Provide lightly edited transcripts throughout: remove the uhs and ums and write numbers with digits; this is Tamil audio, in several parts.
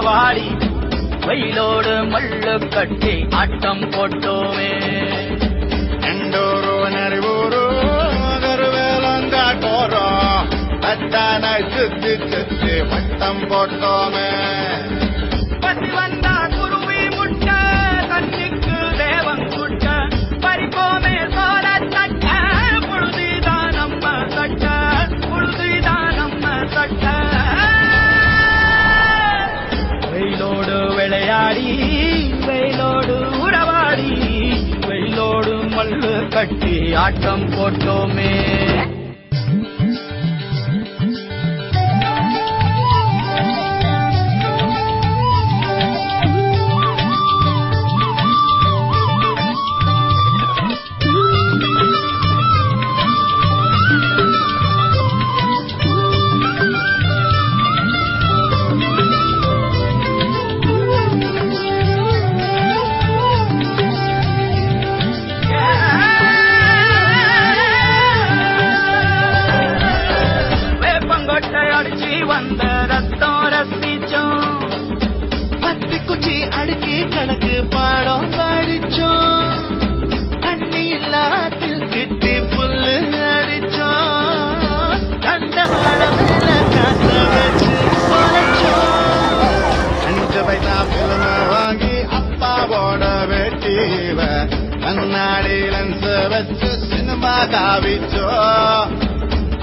உறவாடி வெயிலோடு மல்லு கட்டி ஆட்டம் போட்டோமே எண்டூரு நெறிவூரு கருவேலங்காட்டோரம் அத்தானை சுத்தி சுத்தி வட்டம் போட்டோமே பசி வந்தா குருவி முட்ட தண்ணிக்கு தேவன் குட்ட பறிப்போமே சோர தட்ட புழுதிதான் நம்ம சட்ட புழுதிதான் நம்ம சட்ட வெயிலோடு விளையாடி வெயிலோடு உறவாடி வெயிலோடு மல்லு கட்டி ஆட்டம் போட்டோமே வந்த ரத்தம் ரசிச்சோம் பத்தி குச்சி அடுக்கி கணக்கு பாடம் படிச்சோம் தண்ணி இல்லாத்தில் கிட்டி புல்லு அடிச்சோம் கண்ட அளவுல காச வச்சு பொழைச்சோம் 5 பைசா பிள்ம வாங்கி அப்பாவோட வெட்டிவ கண்ணாடி லென்ஸ் வச்சு சினிமா காவிச்சோம்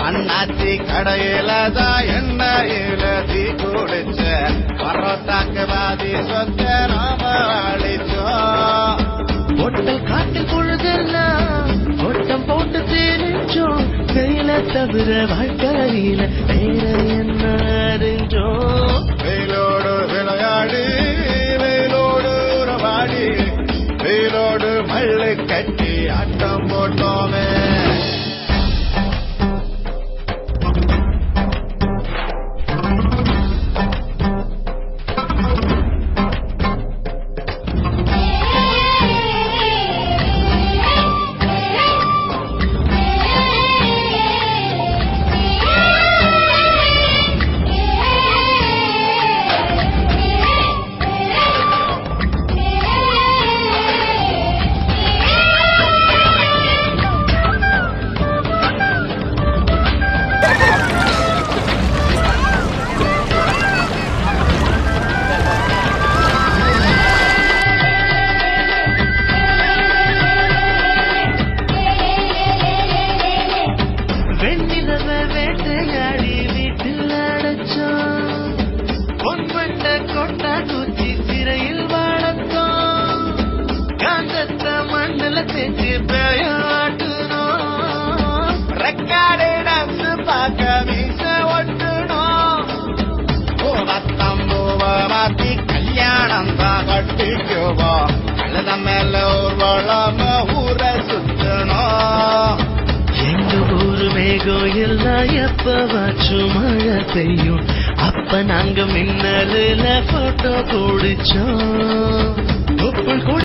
அண்ணாச்சி கடையில தான் எண்ணெயில தீ குடிச்ச பரோட்டாக்கு பாதி சொத்த நாம அழிச்சோம் ஒட்டல் காட்டில் பொழுதெல்லாம் ஒட்டம் போட்டு தெரிஞ்சோம் வெயில தவிர வாழ்க்கையில வேற என்ன அறிஞ்சோம் வெயிலோடு விளையாடி வெயிலோடு உறவாடி வெயிலோடு மல்லு கட்டி ஆட்டம் போட்டோமே வேட்டையாடி வீட்டில் அடைச்சோம் பொன்வெட்ட கொட்டா தூச்சி சிறையில் வளர்த்தோம் காந்தத்தை மண்ணில் தேச்சு பேயாட்டுனோம் ரெக்கார்டு டான்ஸ் பார்க்க மீச ஒட்டுனோம் பூவத்தம்பூவ மாத்தி கல்யாணம் தான் கட்டிக்குவோம் கழுத மேல ஊர்வலம் ஊரை சுத்தணும் எங்க ஊரு மேகம் எல்லாம் எப்பவாச்சும் மழை பெய்யும் அப்ப நாங்க மின்னலுல போட்டோ பிடிச்சோம்